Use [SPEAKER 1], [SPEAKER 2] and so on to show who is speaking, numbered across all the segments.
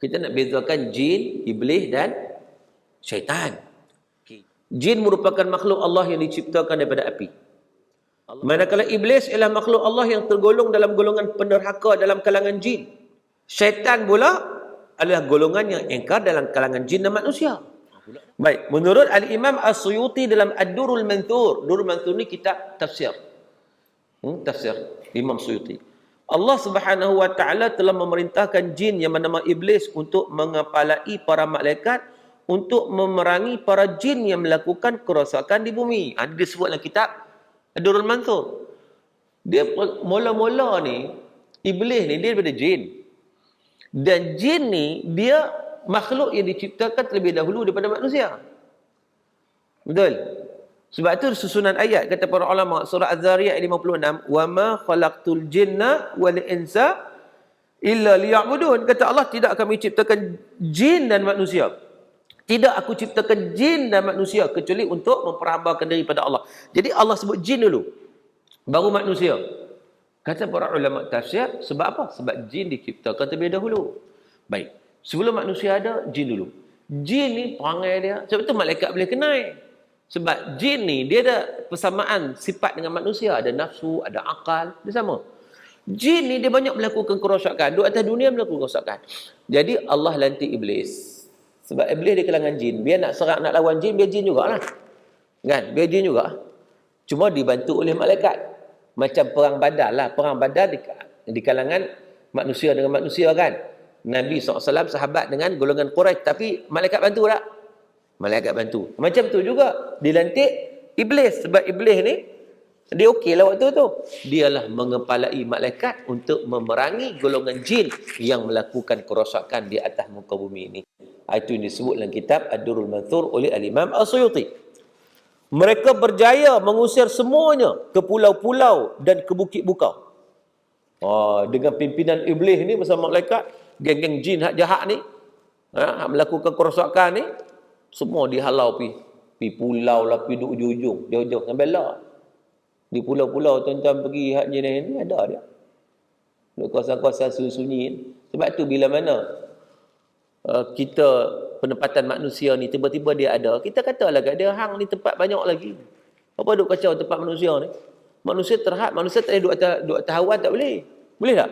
[SPEAKER 1] Kita nak bezakan jin, iblis dan syaitan. Jin merupakan makhluk Allah yang diciptakan daripada api. Manakala iblis ialah makhluk Allah yang tergolong dalam golongan penderhaka dalam kalangan jin. Syaitan pula adalah golongan yang ingkar dalam kalangan jin dan manusia. Baik, menurut Al-Imam As-Suyuti dalam Ad-Durrul Manthur. Durrul Manthur ni kitab tafsir. Tafsir Imam Suyuti. Allah Subhanahu wa taala telah memerintahkan jin yang bernama iblis untuk mengepalai para malaikat untuk memerangi para jin yang melakukan kerosakan di bumi. Ada disebut dalam kitab Ad-Durrul Manthur. Dia mula-mula ni, iblis ni dia daripada jin. Dan jin ni dia makhluk yang diciptakan terlebih dahulu daripada manusia. Betul? Sebab itu susunan ayat kata para ulama surah Az-Zariyat ayat 56, "Wa ma khalaqtul jinna wal insa illa liya'budun." Kata Allah, tidak kami ciptakan jin dan manusia. Tidak aku ciptakan jin dan manusia kecuali untuk memperhambakan diri pada Allah. Jadi Allah sebut jin dulu, baru manusia. Kata para ulama tafsir, sebab apa? Sebab jin diciptakan terlebih dahulu. Baik, sebelum manusia ada, jin dulu. Jin ni perangai dia, sebab tu malaikat boleh kenal. Sebab jin ni dia ada persamaan sifat dengan manusia, ada nafsu, ada akal, dia sama. Jin ni dia banyak melakukan kerosakan, duduk atas dunia melakukan kerosakan. Jadi Allah lantik iblis. Sebab iblis di kalangan jin, biar nak serang, nak lawan jin, biar jin jugalah. Kan? Biar jin juga. Cuma dibantu oleh malaikat. Macam perang Badar lah. Perang Badar di kalangan manusia dengan manusia kan. Nabi SAW sahabat dengan golongan Quraisy, tapi malaikat bantu tak? Malaikat bantu. Macam tu juga dilantik iblis. Sebab iblis ni dia okey lah waktu tu. Dialah mengepalai malaikat untuk memerangi golongan jin yang melakukan kerosakan di atas muka bumi ini. Itu yang disebut dalam kitab Ad-Durrul Manthur oleh Al-Imam As-Suyuti. Mereka berjaya mengusir semuanya ke pulau-pulau dan ke bukit bukau. Dengan pimpinan iblis ni bersama malaikat, geng-geng jin hak jahat ni, melakukan kerosakan ni, semua dihalau pi pulau lah, pi duk ujung-ujung, jauh-jauh sampai lah. Di pulau-pulau tuan-tuan pergi hak jenis ni ada dia. Duk kawasan-kawasan sunyi. Sebab tu bila mana kita penempatan manusia ni tiba-tiba dia ada, kita katalah kat dia, hang ni tempat banyak lagi. Apa duk kacau tempat manusia ni? Manusia terhad, manusia tak boleh duduk atas awan, tak boleh. Boleh tak?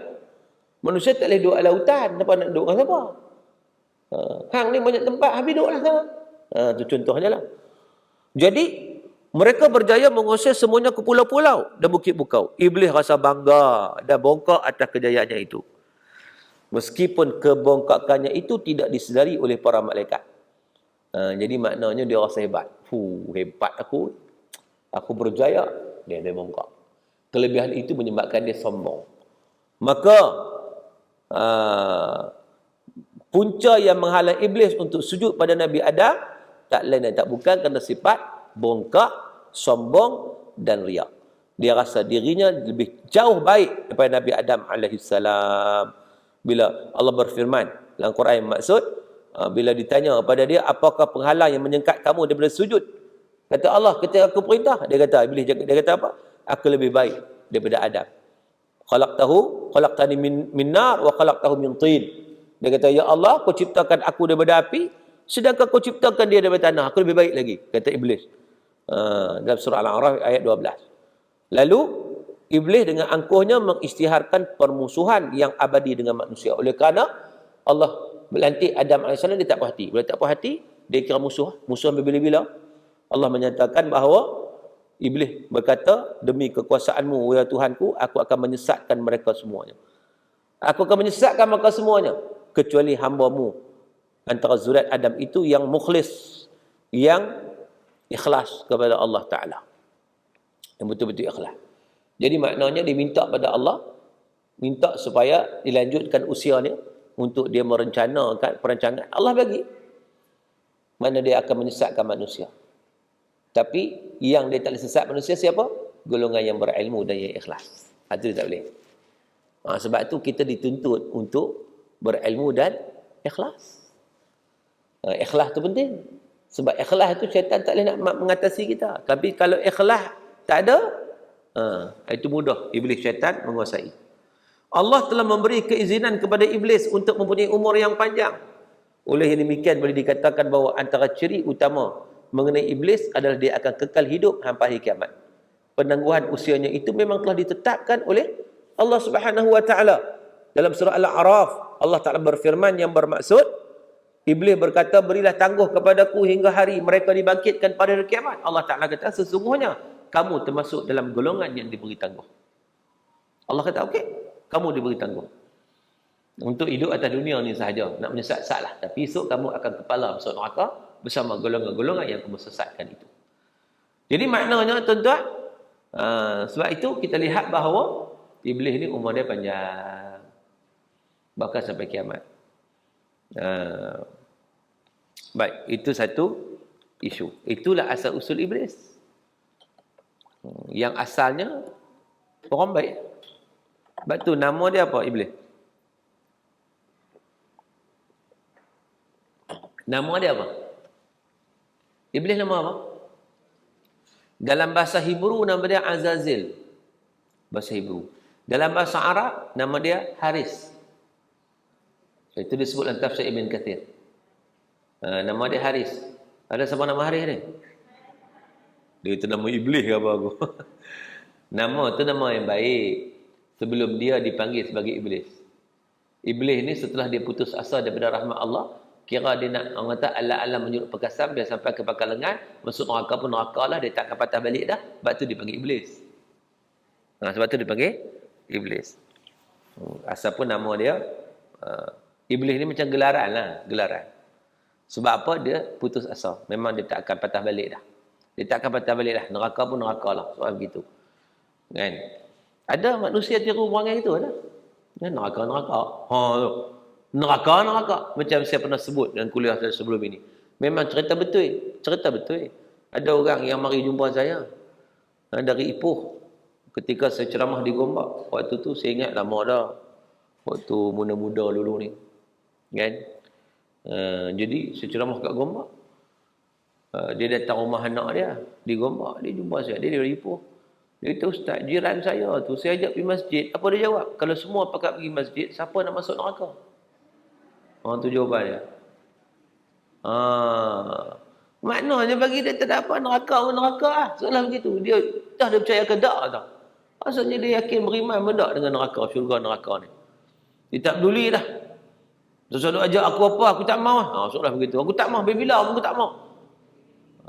[SPEAKER 1] Manusia tak boleh duduk atas lautan, kenapa nak duduk dengan siapa? Hang ni banyak tempat, habis duduklah sama. Itu contohnya lah. Jadi mereka berjaya mengusir semuanya ke pulau-pulau dan bukit bukau. Iblis rasa bangga dan bongkak atas kejayaannya itu. Meskipun kebongkakannya itu tidak disedari oleh para malaikat. Jadi maknanya dia rasa hebat. Hebat aku. Aku berjaya. Dia bongkak. Kelebihan itu menyebabkan dia sombong. Maka punca yang menghalang iblis untuk sujud pada Nabi Adam tak lain dan tak bukan kerana sifat bongkak, sombong dan riak. Dia rasa dirinya lebih jauh baik daripada Nabi Adam alaihissalam. Bila Allah berfirman dalam Quran, maksud bila ditanya kepada dia, apakah penghalang yang menyekat kamu daripada sujud? Kata Allah, ketika aku perintah, dia kata, iblis dia kata apa? Aku lebih baik daripada Adam. Khalaqtani min nar wa khalaqtahu min tin. Dia kata, ya Allah, kau ciptakan aku daripada api, sedangkan kau ciptakan dia daripada tanah. Aku lebih baik lagi, kata iblis. Dalam surah Al-A'raf ayat 12. Lalu iblis dengan angkuhnya mengisytiharkan permusuhan yang abadi dengan manusia. Oleh kerana Allah melantik Adam AS, dia tak puas hati. Bila tak puas hati, dia kira musuh bila-bila. Allah menyatakan bahawa iblis berkata, demi kekuasaanmu, ya Tuhanku, aku akan menyesatkan mereka semuanya. Aku akan menyesatkan mereka semuanya, kecuali hamba-Mu antara zuriat Adam itu yang mukhlis, yang ikhlas kepada Allah Ta'ala. Yang betul-betul ikhlas. Jadi maknanya dia minta pada Allah, minta supaya dilanjutkan usianya untuk dia merencanakan perancangan. Allah bagi. Mana dia akan menyesatkan manusia. Tapi yang dia tak boleh sesat manusia siapa? Golongan yang berilmu dan yang ikhlas. Itu dia tak boleh. Sebab tu kita dituntut untuk berilmu dan ikhlas. Ikhlas tu penting. Sebab ikhlas tu syaitan tak boleh nak mengatasi kita. Tapi kalau ikhlas tak ada, itu mudah iblis syaitan menguasai. Allah telah memberi keizinan kepada iblis untuk mempunyai umur yang panjang. Oleh yang demikian boleh dikatakan bahawa antara ciri utama mengenai iblis adalah dia akan kekal hidup sampai hari kiamat. Penangguhan usianya itu memang telah ditetapkan oleh Allah Subhanahu wa taala. Dalam surah Al-A'raf, Allah Taala berfirman yang bermaksud, iblis berkata, berilah tangguh kepadaku hingga hari mereka dibangkitkan pada hari kiamat. Allah Taala kata, sesungguhnya kamu termasuk dalam golongan yang diberi tangguh. Allah kata, okey, kamu diberi tangguh. Untuk hidup atas dunia ni sahaja, nak menyesat-sat lah. Tapi esok kamu akan kepala masuk neraka bersama golongan-golongan yang kamu sesatkan itu. Jadi maknanya tuan-tuan, sebab itu kita lihat bahawa iblis ni umur dia panjang. Bahkan sampai kiamat. Baik, itu satu isu. Itulah asal usul iblis. Yang asalnya orang baik. Sebab tu nama dia apa iblis? Nama dia apa? Iblis nama apa? Dalam bahasa Hebrew nama dia Azazil. Bahasa Hebrew. Dalam bahasa Arab nama dia Haris. Itu disebut dalam tafsir Ibn Kathir. Nama dia Haris. Ada siapa nama Haris ni? Dia itu nama iblis ke apa aku? Nama tu nama yang baik. Sebelum dia dipanggil sebagai iblis. Iblis ni setelah dia putus asa daripada rahmat Allah, kira dia nak, orang kata alam menyuruh perkasam, dia sampai ke bakal lengan, masuk neraka pun neraka lah, dia tak akan patah balik dah. Sebab tu dipanggil iblis. Sebab tu dipanggil iblis. Asal pun nama dia iblis ni macam gelaran lah, gelaran. Sebab apa? Dia putus asa. Memang dia tak akan patah balik dah. Dia tak akan patah balik dah. Neraka pun neraka lah. Soal begitu. Kan? Ada manusia tiru orang yang itu ada. Neraka. Tu. Neraka. Macam saya pernah sebut dalam kuliah saya sebelum ini. Memang cerita betul. Ada orang yang mari jumpa saya. Dari Ipoh. Ketika saya ceramah di Gombak. Waktu tu saya ingat lama dah. Waktu muda-muda dulu ni. Kan? Jadi saya ceramah kat Gombak. Dia datang rumah anak dia. Di Gombak. Dia jumpa saya. Dia dari Ipoh. Dia kata, ustaz, jiran saya tu, saya ajak pergi masjid. Apa dia jawab? Kalau semua pakat pergi masjid, siapa nak masuk neraka? Tu jawapan dia. Maknanya bagi dia tak dapat neraka lah. Soalah begitu. Dia percaya ke tak tau. Asalnya dia yakin beriman benda dengan neraka, syurga neraka ni. Dia tak peduli dah. Sesuatu ajak aku apa, aku tak mau. Soalah begitu. Aku tak mau, bila aku tak mau.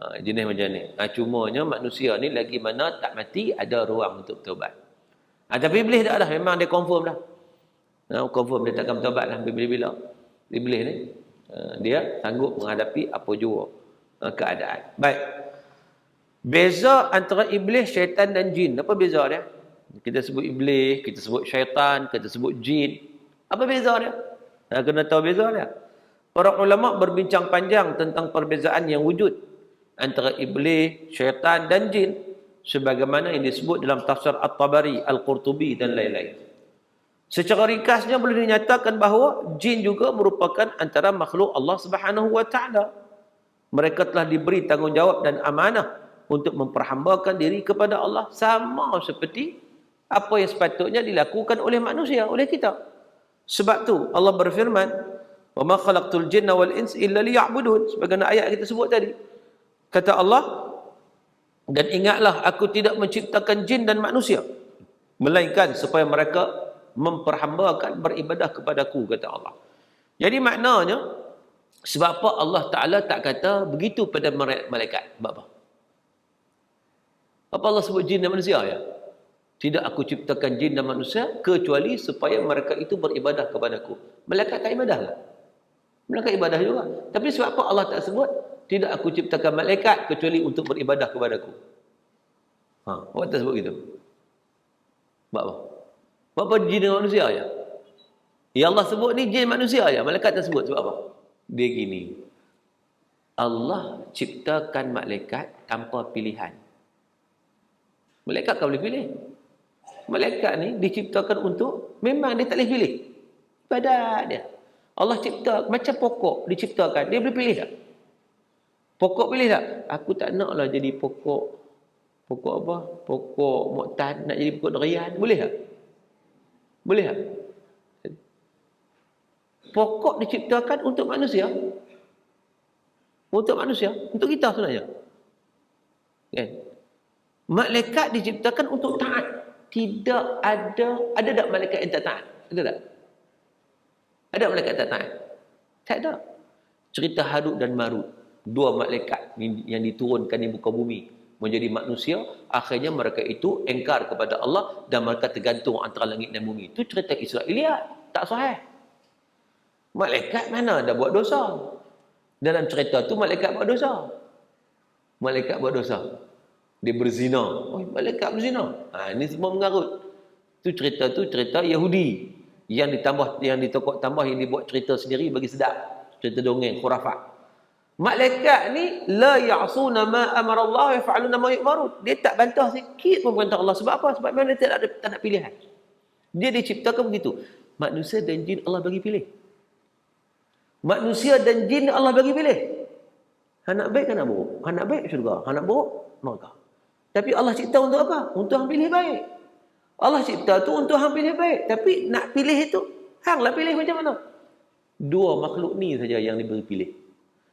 [SPEAKER 1] Jenis macam ni. Cumanya manusia ni lagi mana tak mati, ada ruang untuk bertaubat. Tapi iblis tak dah. Memang dia confirm dah. Confirm dia takkan bertaubat lah. Bila-bila. Iblis ni, dia sanggup menghadapi apa jua keadaan. Baik. Beza antara iblis, syaitan dan jin. Apa beza dia? Kita sebut iblis, kita sebut syaitan, kita sebut jin. Apa beza dia? Kena tahu beza dia. Para ulama berbincang panjang tentang perbezaan yang wujud antara iblis, syaitan dan jin, sebagaimana yang disebut dalam tafsir At-Tabari, Al-Qurtubi dan lain-lain. Secara ringkasnya boleh dinyatakan bahawa jin juga merupakan antara makhluk Allah Subhanahu wa taala. Mereka telah diberi tanggungjawab dan amanah untuk memperhambakan diri kepada Allah, sama seperti apa yang sepatutnya dilakukan oleh manusia, oleh kita. Sebab tu Allah berfirman, "Wa ma khalaqtul jinna wal insa illa liya'budun." Sebagaimana ayat kita sebut tadi. Kata Allah, dan ingatlah aku tidak menciptakan jin dan manusia, melainkan supaya mereka memperhambakan, beribadah kepadaku, kata Allah. Jadi maknanya, sebab apa Allah Ta'ala tak kata begitu pada malaikat? Sebab apa? Apa Allah sebut jin dan manusia ya? Tidak aku ciptakan jin dan manusia kecuali supaya mereka itu beribadah kepadaku. Malaikat tak ibadah lah. Malaikat ibadah juga. Tapi sebab apa Allah tak sebut? Tidak aku ciptakan malaikat kecuali untuk beribadah kepadaku. Awak tak sebut gitu. Sebab apa? Sebab apa jin dan manusia ya? Ya Allah sebut ni jin manusia ya. Malaikat tak sebut. Sebab apa? Dia gini. Allah ciptakan malaikat tanpa pilihan. Malaikat tak boleh pilih. Malaikat ni diciptakan untuk, memang dia tak boleh pilih. Ibadat dia. Allah cipta macam pokok diciptakan. Dia boleh pilih tak? Pokok pilih tak? Aku tak naklah jadi pokok apa? Pokok muktan, nak jadi pokok durian. Boleh tak? Boleh tak? Pokok diciptakan untuk manusia. Untuk manusia. Untuk kita sebenarnya. Kan? Malaikat diciptakan untuk taat. Tidak ada. Ada tak malaikat yang tak taat? Ada tak? Ada malaikat tak taat? Tak ada. Cerita Harut dan Marut. Dua malaikat yang diturunkan di muka bumi menjadi manusia, akhirnya mereka itu engkar kepada Allah dan mereka tergantung antara langit dan bumi. Itu cerita Israiliyat, tak sahih. Malaikat mana ada buat dosa? Dalam cerita tu malaikat buat dosa. Malaikat buat dosa. Dia berzina. Oh, malaikat berzina. Ini semua mengarut. Tu cerita Yahudi yang ditambah, yang ditokok tambah, yang dibuat cerita sendiri bagi sedap. Cerita dongeng khurafat. Malaikat ni la ya'suna ma amara Allah wa yaf'aluna ma yu'marun. Dia tak bantah sikit pun perintah Allah. Sebab apa? Sebab mana dia tak nak pilihan. Dia diciptakan begitu. Manusia dan jin Allah bagi pilih. Manusia dan jin Allah bagi pilih. Anak baik, anak buruk. Anak baik syurga, anak buruk neraka. Tapi Allah cipta untuk apa? Untuk hang pilih baik. Allah cipta tu untuk hang pilih baik. Tapi nak pilih itu, hanglah pilih macam mana? Dua makhluk ni saja yang diberi pilih.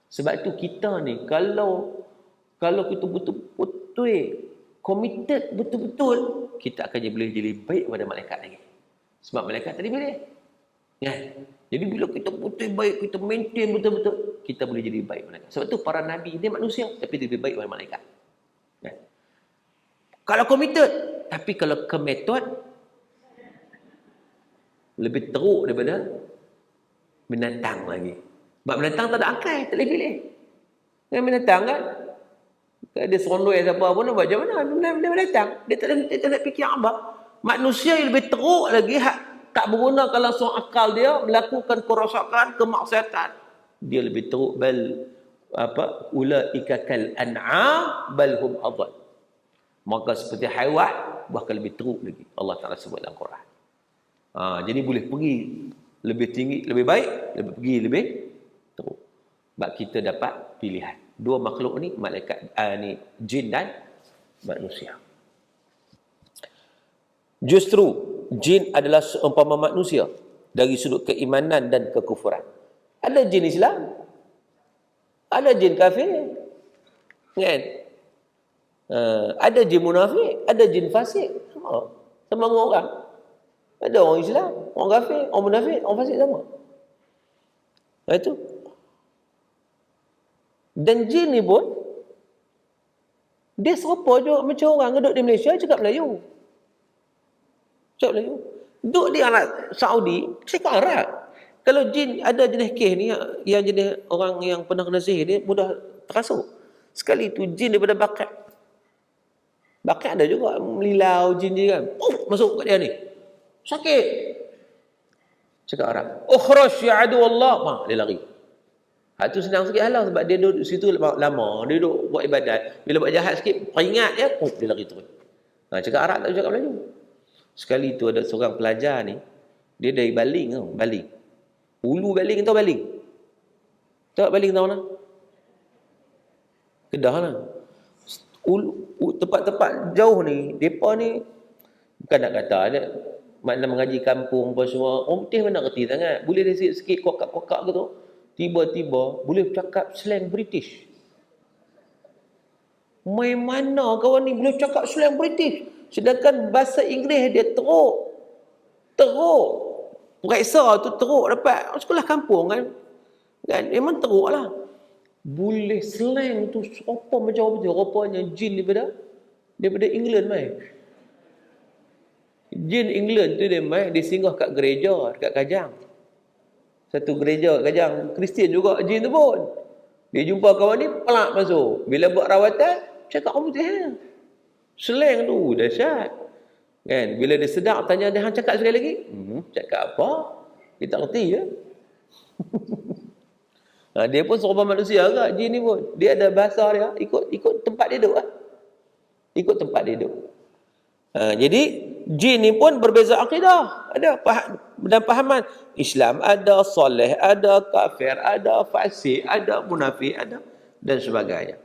[SPEAKER 1] Sebab tu kita ni kalau kita betul-betul committed betul-betul, kita akan boleh jadi baik pada malaikat lagi. Sebab malaikat tadi pilih. Kan? Jadi bila kita betul baik, kita maintain betul-betul, kita boleh jadi baik malaikat. Sebab tu para nabi dia manusia tapi dia lebih baik daripada malaikat. Kan? Kalau committed, tapi kalau ke metod lebih teruk daripada binatang lagi. Sebab binatang tak ada akal, tak boleh pilih. Yang binatang kan, dia serondoi siapa pun nak buat macam mana? Dia binatang, dia tak nak fikir apa. Manusia yang lebih teruk lagi, tak menggunakan langsung akal dia, melakukan kerosakan, kemaksiatan. Dia lebih teruk, ulaika kal an'am bal hum adall. Maka seperti haiwan, bahkan lebih teruk lagi. Allah Ta'ala sebut dalam Quran. Jadi boleh pergi lebih tinggi, lebih baik, lebih teruk. Sebab kita dapat pilihan. Dua makhluk ni, malaikat ni jin dan manusia. Justru jin adalah seumpama manusia dari sudut keimanan dan kekufuran. Ada jin Islam, ada jin kafir, kan? Ada jin munafik, ada jin fasik, sama orang. Ada orang Islam, orang kafir, orang munafik, orang fasik sama. Itu. Dan jin ni pun dia serupa juga macam orang duduk di Malaysia cakap Melayu. Cakap Melayu. Duduk di Arab Saudi cakap Arab. Kalau jin ada jenis kes ni yang jenis orang yang pernah kena sihir ni mudah terasuk. Sekali tu jin daripada bakat. Bakat ada juga melilau jin dia kan. Masuk kat dia ni. Sakit. Cakap Arab. Ukhruj ya adu Allah. Dia lari. Itu senang sikit halau sebab dia duduk situ lama. Dia duduk buat ibadat. Bila buat jahat sikit, peringat dia, dia lari turun. Cakap Arab tak cakap Melayu. Sekali tu ada seorang pelajar ni, dia dari Baling tau, Baling. Ulu Baling, tahu Baling? Tahu Baling tahu mana? Kedah lah. Tempat-tempat jauh ni, mereka ni, bukan nak kata, dia makna mengaji kampung apa semua, orang putih mana kerti sangat. Boleh dia sikit kokak-kokak gitu, tiba-tiba boleh cakap slang British. Main mana kawan ni boleh cakap slang British? Sedangkan bahasa Inggeris dia teruk. Periksa tu teruk dapat. Sekolah kampung kan. Memang teruk lah. Boleh slang tu serupa macam apa je. Rupanya jin daripada England mai. Jin England tu dia mai, dia singgah kat gereja dekat Kajang. Satu gereja kat Kajang, Kristian juga jin tu pun. Dia jumpa kawan ni, pelak masuk. Bila buat rawatan, cakap kamu tu slang tu dahsyat. Kan? Bila dia sedap tanya dia, hang cakap sekali lagi. Cakap apa? Dia tak reti ya. Dia pun serupa manusia agak jin ni pun. Dia ada bahasa dia, ikut tempat dia duduk lah. Ikut tempat dia duduk. Jadi jin ni pun berbeza akidah. Ada dan pahaman. Islam ada, soleh ada, kafir ada, fasik ada, munafik ada dan sebagainya.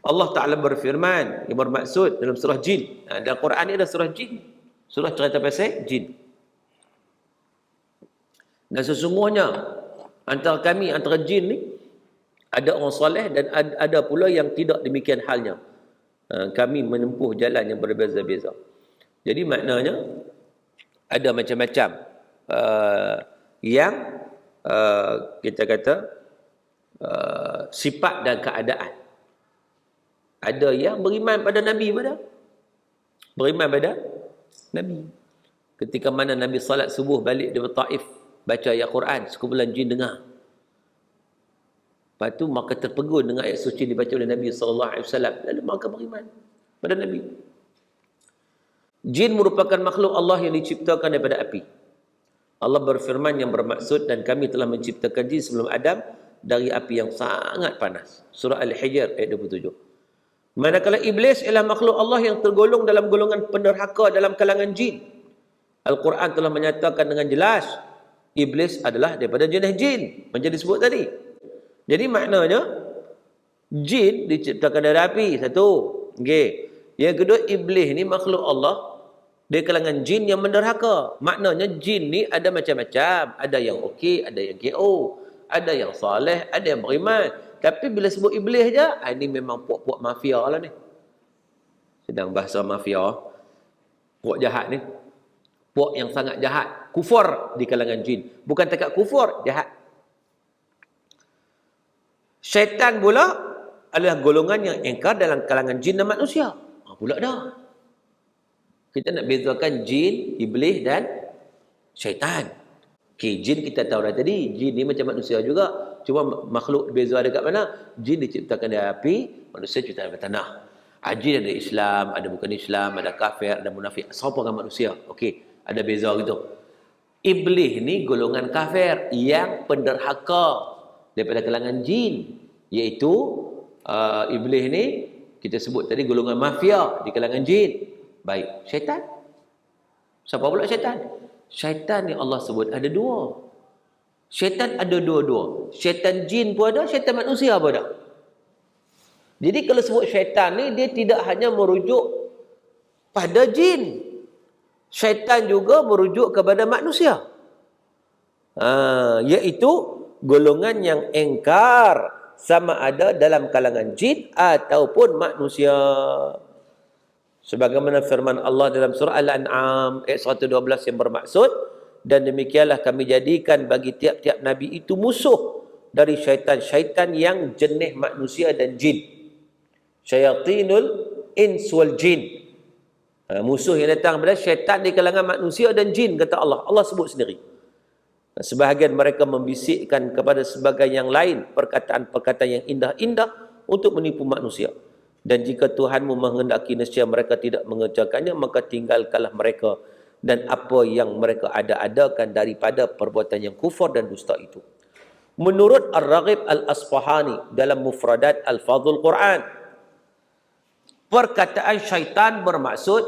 [SPEAKER 1] Allah Ta'ala berfirman, yang bermaksud dalam surah jin. Dalam Quran ni ada surah jin. Surah cerita pasal jin. Dan sesungguhnya antara kami, antara jin ni, ada orang soleh dan ada pula yang tidak demikian halnya. Kami menempuh jalan yang berbeza-beza. Jadi maknanya ada macam-macam yang kita kata sifat dan keadaan. Ada yang beriman pada Nabi pada. Beriman pada Nabi. Ketika mana Nabi salat subuh balik dari Taif, baca ayat Quran, sekumpulan jin dengar. Lepas tu maka terpegun dengan ayat suci dibaca oleh Nabi SAW. Lalu maka beriman pada Nabi. Jin merupakan makhluk Allah yang diciptakan daripada api. Allah berfirman yang bermaksud, dan kami telah menciptakan jin sebelum Adam dari api yang sangat panas. Surah Al-Hijr ayat 27. Manakala iblis ialah makhluk Allah yang tergolong dalam golongan penderhaka dalam kalangan jin. Al-Quran telah menyatakan dengan jelas, iblis adalah daripada jenis jin, macam disebut tadi. Jadi maknanya, jin diciptakan dari api, satu. Okay. Yang kedua, iblis ni makhluk Allah dari kalangan jin yang menderhaka. Maknanya jin ni ada macam-macam. Ada yang okey, ada yang KO. Ada yang soleh, ada yang beriman. Tapi bila sebut iblis je, ini memang puak-puak mafia lah ni. Sedang bahasa mafia, puak jahat ni. Puak yang sangat jahat. Kufur di kalangan jin. Bukan takat kufur, jahat. Syaitan pula adalah golongan yang engkar dalam kalangan jin dan manusia. Pula dah. Kita nak bezakan jin, iblis dan syaitan. Okay, jin kita tahu dah tadi. Jin ni macam manusia juga. Cuma makhluk beza dekat mana? Jin diciptakan dari api, manusia diciptakan dari tanah. Jin ada Islam, ada bukan Islam, ada kafir, ada munafik. Siapa kan manusia? Okey, ada beza gitu. Iblis ni golongan kafir yang penderhaka daripada kalangan jin. Iaitu iblis ni kita sebut tadi golongan mafia di kalangan jin. Baik, syaitan. Siapa pula syaitan? Syaitan ni Allah sebut ada dua. Syaitan ada dua-dua. Syaitan jin pun ada, syaitan manusia pun ada. Jadi kalau sebut syaitan ni, dia tidak hanya merujuk pada jin. Syaitan juga merujuk kepada manusia. Iaitu golongan yang engkar sama ada dalam kalangan jin ataupun manusia. Sebagaimana firman Allah dalam surah Al-An'am ayat 112 yang bermaksud, dan demikianlah kami jadikan bagi tiap-tiap nabi itu musuh dari syaitan-syaitan yang jenis manusia dan jin. Syayatinul ins wal jin. Musuh yang datang daripada syaitan di kalangan manusia dan jin, kata Allah. Allah sebut sendiri. Sebahagian mereka membisikkan kepada sebahagian yang lain perkataan-perkataan yang indah-indah untuk menipu manusia. Dan jika Tuhanmu menghendaki nescaya mereka tidak mengerjakannya, maka tinggalkanlah mereka dan apa yang mereka ada-adakan daripada perbuatan yang kufur dan dusta itu. Menurut Ar-Raghib Al-Asfahani dalam Mufradat Al-Fadhul Quran, perkataan syaitan bermaksud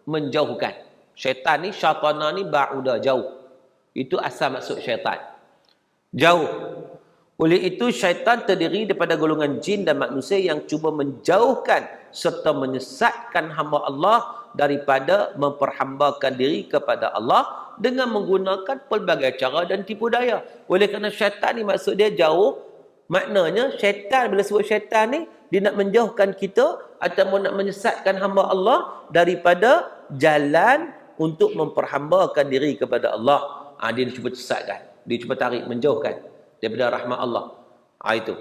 [SPEAKER 1] menjauhkan. Syaitan ni, syaitana ni ba'udah, jauh. Itu asal maksud syaitan. Jauh. Oleh itu syaitan terdiri daripada golongan jin dan manusia yang cuba menjauhkan serta menyesatkan hamba Allah daripada memperhambakan diri kepada Allah dengan menggunakan pelbagai cara dan tipu daya. Oleh kerana syaitan ni maksud dia jauh, maknanya syaitan, bila sebut syaitan ni, dia nak menjauhkan kita ataupun nak menyesatkan hamba Allah daripada jalan untuk memperhambakan diri kepada Allah. Dia cuba sesatkan, dia cuba tarik, menjauhkan daripada rahmat Allah. Itu.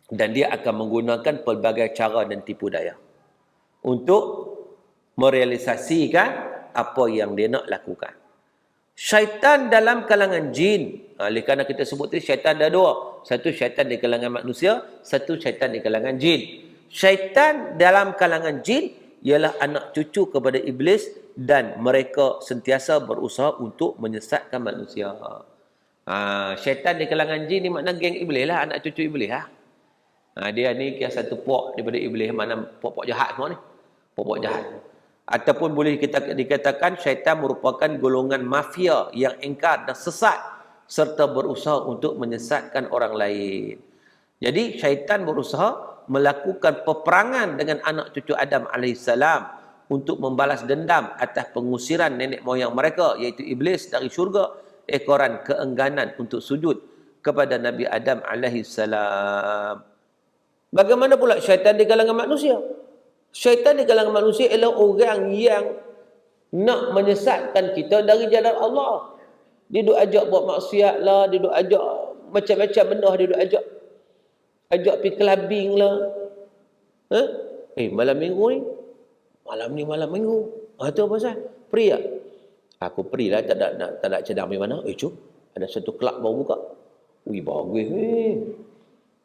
[SPEAKER 1] Dan dia akan menggunakan pelbagai cara dan tipu daya untuk merealisasikan apa yang dia nak lakukan. Syaitan dalam kalangan jin. Oleh kerana kita sebut tadi syaitan ada dua. Satu syaitan di kalangan manusia, satu syaitan di kalangan jin. Syaitan dalam kalangan jin ialah anak cucu kepada iblis dan mereka sentiasa berusaha untuk menyesatkan manusia. Syaitan di kalangan jin ni makna geng iblis lah, anak cucu iblis lah. Dia ni kira satu puak daripada iblis, mana puak-puak jahat semua ni. Puak-puak jahat. Ataupun boleh kita dikatakan syaitan merupakan golongan mafia yang engkar dan sesat serta berusaha untuk menyesatkan orang lain. Jadi syaitan berusaha melakukan peperangan dengan anak cucu Adam AS untuk membalas dendam atas pengusiran nenek moyang mereka, iaitu iblis, dari syurga ekoran keengganan untuk sujud kepada Nabi Adam alaihi salam. Bagaimana pula syaitan di kalangan manusia? Syaitan di kalangan manusia ialah orang yang nak menyesatkan kita dari jalan Allah. Dia duk ajak buat maksiat lah, dia duk ajak macam-macam benda, dia duk ajak pergi clubbing lah. Malam minggu ni, malam minggu. Tu apa pasal? Free tak? Aku free lah, tak ada cadang pergi mana. Jom, ada satu kelab baru buka. Ui, bagus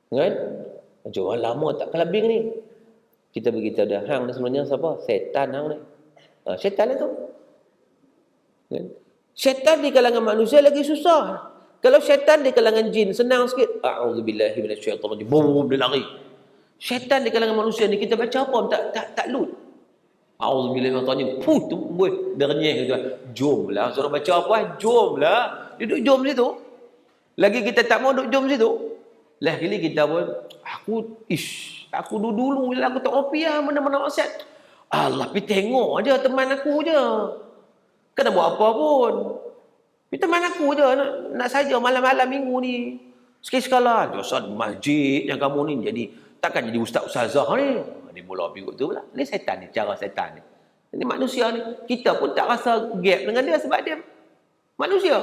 [SPEAKER 1] kan? Jom, lama tak clubbing ni. Kita beritahu dia, hang ni sebenarnya siapa? Setan hang ni. Syaitan lah tu. Kan? Syaitan di kalangan manusia lagi susah. Kalau syaitan di kalangan jin senang sikit. A'udzubillahi minasyaitonirrajim. Boom, dia lari. Syaitan di kalangan manusia ni kita baca apa pun tak lut. A'udzubillahi minasyaitonirrajim. Tu boy, dia renyah gitu. Jomlah, suruh baca apa? Jomlah. Dia duduk jom situ. Lagi kita tak mau duduk jom situ. Lah kali kita pun aku dulu aku tak opi lah mana-mana maksiat. Allah, pergi tengok je teman aku je. Kena buat apa pun. Pergi teman aku je. Nak saja malam-malam minggu ni. Sekali-sekala. Dosa masjid yang kamu ni. Jadi, takkan jadi ustaz-ustazah ni. Dia mula pergi tu pula. Ni setan ni. Cara setan ni. Ini manusia ni. Kita pun tak rasa gap dengan dia sebab dia manusia.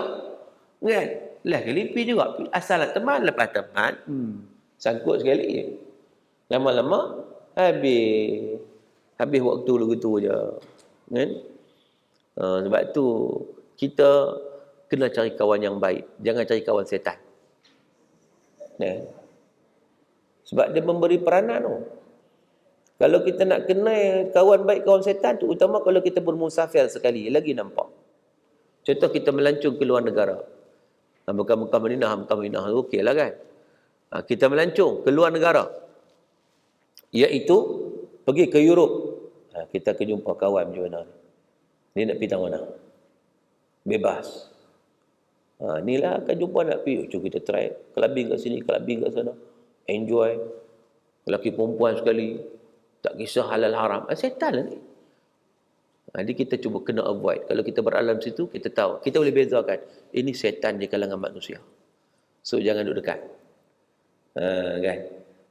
[SPEAKER 1] Kan? Lah kali pergi juga. Asal teman, lepas teman. Sangkut sekali. Lama-lama, habis waktu begitu je. Kan? Sebab tu kita kena cari kawan yang baik. Jangan cari kawan setan. Sebab dia memberi peranan tu. Kalau kita nak kenal kawan baik, kawan setan tu, utama kalau kita bermusafir sekali, lagi nampak. Contoh kita melancong ke luar negara. Bukan Madinah, okey lah kan. Kita melancong ke luar negara. Iaitu pergi ke Europe. Kita akan jumpa kawan macam mana. Ni nak pergi mana? Bebas. Inilah akan jumpa nak pergi. Cuma kita try. Clubbing kat sini, clubbing kat sana. Enjoy. Lelaki perempuan sekali. Tak kisah halal haram. Setan lah ni. Jadi kita cuba kena avoid. Kalau kita beralam situ, kita tahu. Kita boleh bezakan. Ini setan di kalangan manusia. So, jangan duduk dekat. Kan?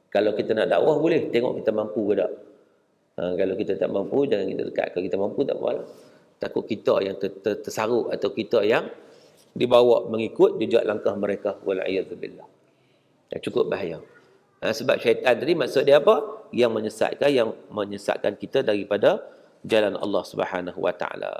[SPEAKER 1] Kalau kita nak dakwah, boleh. Tengok kita mampu ke tak. Kalau kita tak mampu, jangan kita dekat. Kalau kita mampu, tak apa. Takut kita yang tersaruk atau kita yang dibawa mengikut jejak langkah mereka. Wal'iyadzubillah. Cukup bahaya. Sebab syaitan tadi maksud dia apa? Yang menyesatkan kita daripada jalan Allah Subhanahu Wa Taala.